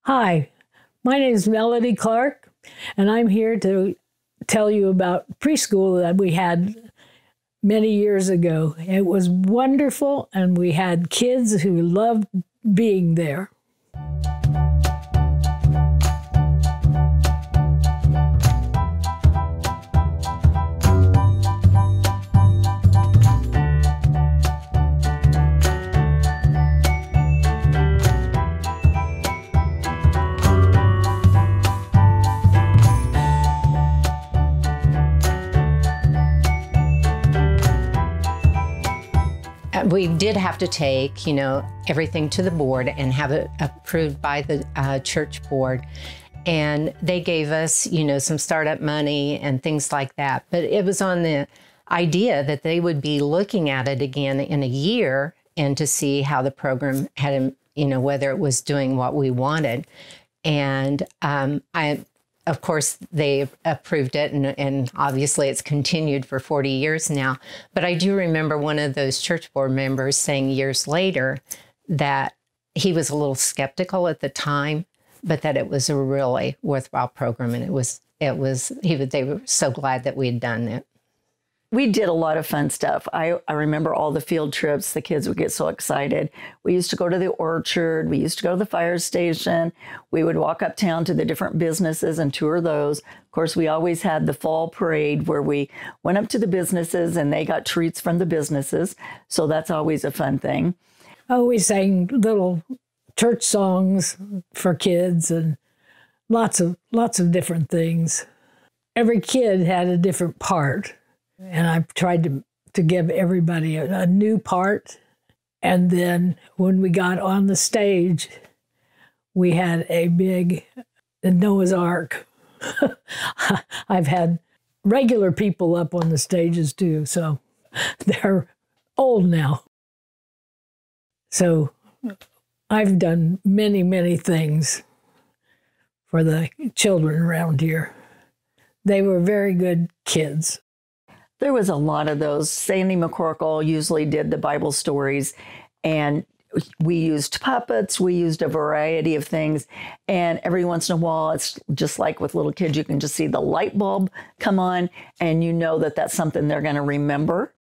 Hi, my name is Melody Clark, and I'm here to tell you about preschool that we had many years ago. It was wonderful, and we had kids who loved being there. We did have to take, everything to the board and have it approved by the church board. And they gave us, some startup money and things like that. But it was on the idea that they would be looking at it again in a year and to see how the program had, whether it was doing what we wanted. And of course, they approved it, and obviously it's continued for 40 years now. But I do remember one of those church board members saying years later that he was a little skeptical at the time, but that it was a really worthwhile program, and they were so glad that we had done it. We did a lot of fun stuff. I remember all the field trips. The kids would get so excited. We used to go to the orchard. We used to go to the fire station. We would walk uptown to the different businesses and tour those. Of course, we always had the fall parade where we went up to the businesses and they got treats from the businesses. So that's always a fun thing. Oh, we sang little church songs for kids and lots of different things. Every kid had a different part. And I tried to give everybody a new part. And then when we got on the stage, we had a big Noah's Ark. I've had regular people up on the stages too, so they're old now. So I've done many, many things for the children around here. They were very good kids. There was a lot of those. Sandy McCorkle usually did the Bible stories, and we used puppets. We used a variety of things. And every once in a while, it's just like with little kids, you can just see the light bulb come on, and you know that that's something they're going to remember.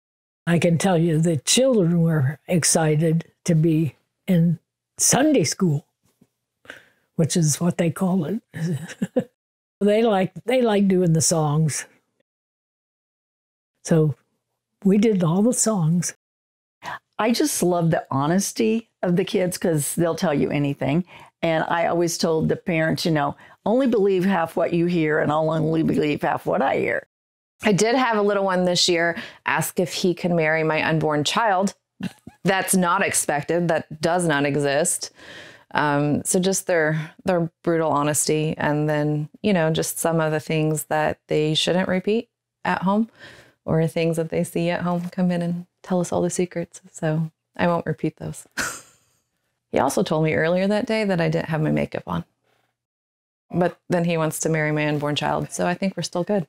I can tell you the children were excited to be in Sunday school, which is what they call it. They like doing the songs. So we did all the songs. I just love the honesty of the kids because they'll tell you anything. And I always told the parents, only believe half what you hear and I'll only believe half what I hear. I did have a little one this year ask if he could marry my unborn child. That's not expected. That does not exist. So just their brutal honesty, and then, just some of the things that they shouldn't repeat at home, or things that they see at home come in and tell us all the secrets. So I won't repeat those. He also told me earlier that day that I didn't have my makeup on. But then he wants to marry my unborn child, so I think we're still good.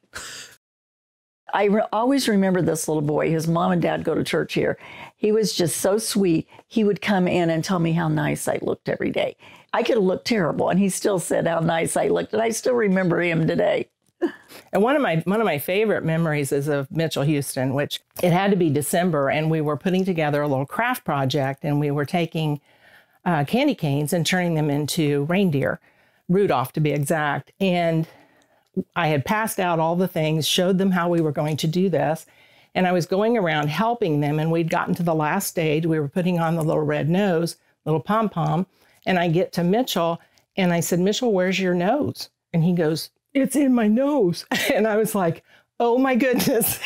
I always remember this little boy. His mom and dad go to church here. He was just so sweet. He would come in and tell me how nice I looked every day. I could have looked terrible, and he still said how nice I looked, and I still remember him today. And one of my favorite memories is of Mitchell Houston, which it had to be December, and we were putting together a little craft project, and we were taking candy canes and turning them into reindeer, Rudolph to be exact. And I had passed out all the things, showed them how we were going to do this, and I was going around helping them, and we'd gotten to the last stage. We were putting on the little red nose, little pom-pom, and I get to Mitchell, and I said, "Mitchell, where's your nose?" And he goes, "It's in my nose." And I was like, oh my goodness,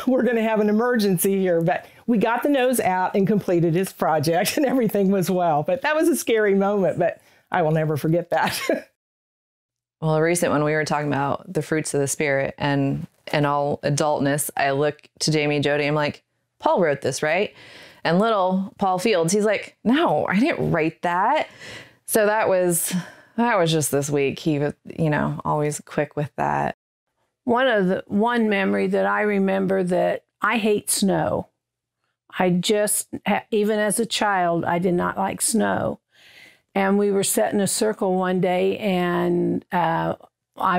we're going to have an emergency here. But we got the nose out and completed his project, and everything was well. But that was a scary moment, but I will never forget that. Well, a recent one, we were talking about the fruits of the Spirit and all adultness. I look to Jamie and Jody, I'm like, Paul wrote this, right? And little Paul Fields, he's like, no, I didn't write that. So that was just this week. He was, always quick with that. One memory that I remember, that I hate snow. I just, even as a child, I did not like snow. And we were set in a circle one day, and I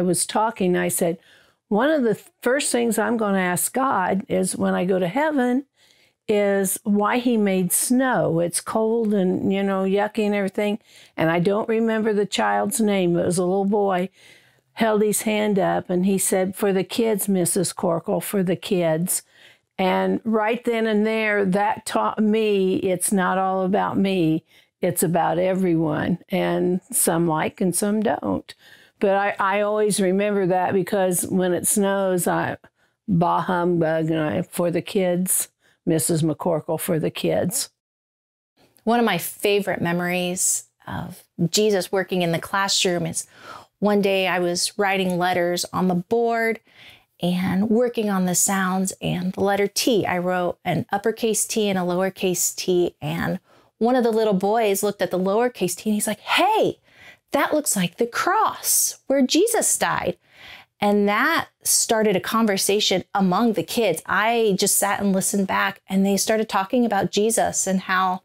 was talking. I said, one of the first things I'm going to ask God is when I go to heaven is why he made snow. It's cold and, yucky and everything. And I don't remember the child's name. It was a little boy, held his hand up, and he said, for the kids, Mrs. Corkle, for the kids. And right then and there, that taught me it's not all about me. It's about everyone. And some like and some don't. But I always remember that because when it snows, bah humbug, and for the kids, Mrs. McCorkle, for the kids. One of my favorite memories of Jesus working in the classroom is one day I was writing letters on the board and working on the sounds, and the letter T. I wrote an uppercase T and a lowercase t, and one of the little boys looked at the lowercase t and he's like, hey, that looks like the cross where Jesus died. And that started a conversation among the kids. I just sat and listened back, and they started talking about Jesus and how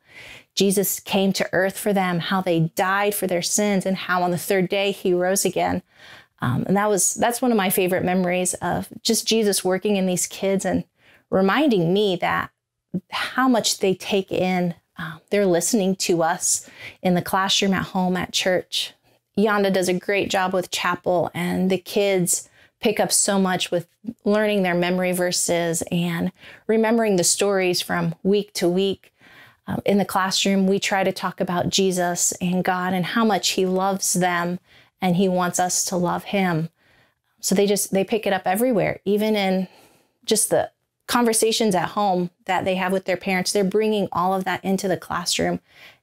Jesus came to earth for them, how they died for their sins, and how on the third day he rose again. And that's one of my favorite memories of just Jesus working in these kids and reminding me that how much they take in. They're listening to us in the classroom, at home, at church. Yonda does a great job with chapel, and the kids pick up so much with learning their memory verses and remembering the stories from week to week. In the classroom, we try to talk about Jesus and God and how much he loves them and he wants us to love him. So they pick it up everywhere, even in just the conversations at home that they have with their parents. They're bringing all of that into the classroom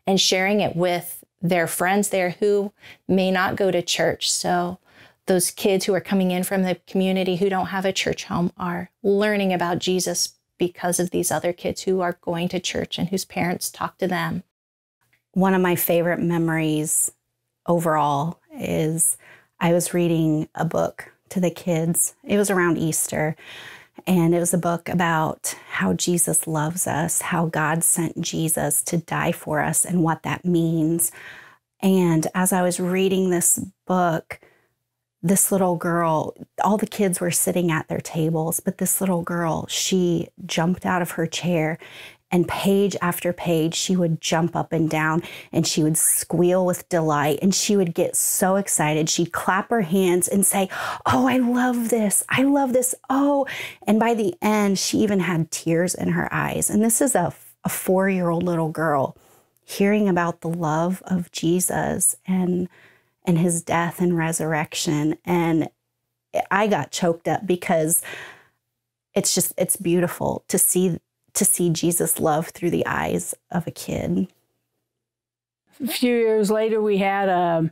and sharing it with their friends there who may not go to church. So those kids who are coming in from the community who don't have a church home are learning about Jesus because of these other kids who are going to church and whose parents talk to them. One of my favorite memories overall is I was reading a book to the kids. It was around Easter, and it was a book about how Jesus loves us, how God sent Jesus to die for us, and what that means. And as I was reading this book, this little girl, all the kids were sitting at their tables, but this little girl, she jumped out of her chair, and page after page, she would jump up and down, and she would squeal with delight, and she would get so excited. She'd clap her hands and say, oh, I love this. I love this. Oh, and by the end, she even had tears in her eyes. And this is a 4-year-old little girl hearing about the love of Jesus and his death and resurrection. And I got choked up because it's beautiful to see Jesus' love through the eyes of a kid. A few years later, we had a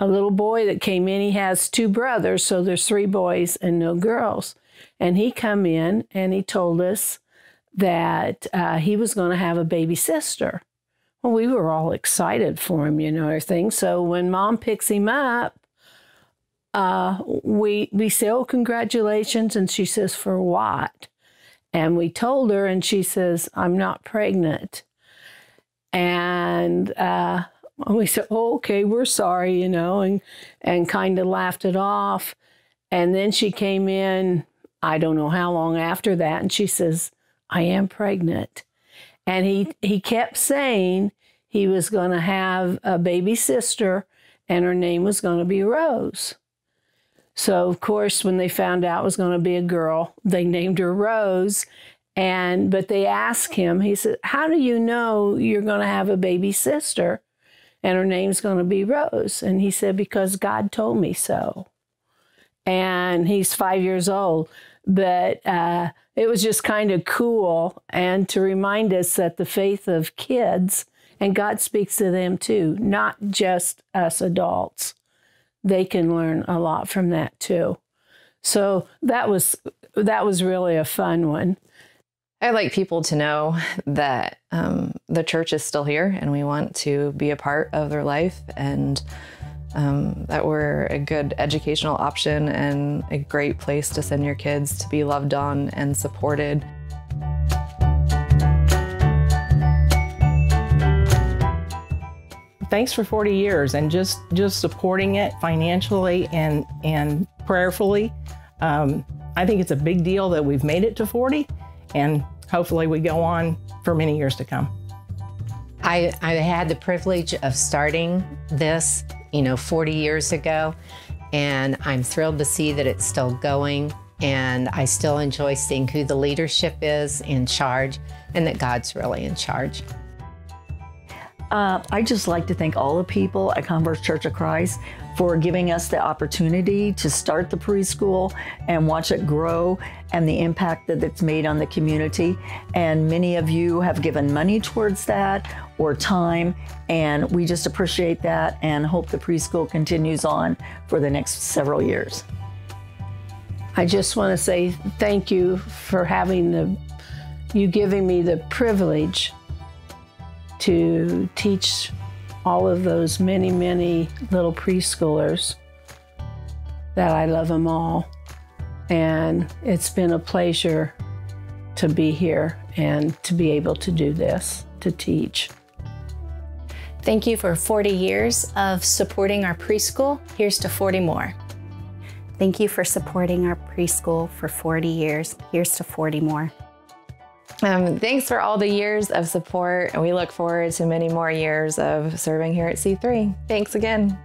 little boy that came in. He has 2 brothers, so there's 3 boys and no girls. And he come in and he told us that he was going to have a baby sister. Well, we were all excited for him, everything. So when Mom picks him up, we say, oh, congratulations. And she says, for what? And we told her, and she says, I'm not pregnant. And we said, oh, okay, we're sorry, and kind of laughed it off. And then she came in, I don't know how long after that, and she says, I am pregnant. And he kept saying he was going to have a baby sister, and her name was going to be Rose. So, of course, when they found out it was going to be a girl, they named her Rose. But they asked him, he said, how do you know you're going to have a baby sister and her name's going to be Rose? And he said, because God told me so. And he's 5 years old. But it was just kind of cool, and to remind us that the faith of kids, and God speaks to them too, not just us adults. They can learn a lot from that too. So that was really a fun one. I'd like people to know that the church is still here, and we want to be a part of their life, and that we're a good educational option and a great place to send your kids to be loved on and supported. thanks for 40 years and just supporting it financially and prayerfully. I think it's a big deal that we've made it to 40, and hopefully we go on for many years to come. I had the privilege of starting this, 40 years ago, and I'm thrilled to see that it's still going, and I still enjoy seeing who the leadership is in charge and that God's really in charge. I'd just like to thank all the people at Converse Church of Christ for giving us the opportunity to start the preschool and watch it grow and the impact that it's made on the community. And many of you have given money towards that or time, and we just appreciate that and hope the preschool continues on for the next several years. I just want to say thank you for you giving me the privilege to teach all of those many, many little preschoolers that I love them all. And it's been a pleasure to be here and to be able to do this, to teach. Thank you for 40 years of supporting our preschool. Here's to 40 more. Thank you for supporting our preschool for 40 years. Here's to 40 more. Thanks for all the years of support, and we look forward to many more years of serving here at C3. Thanks again.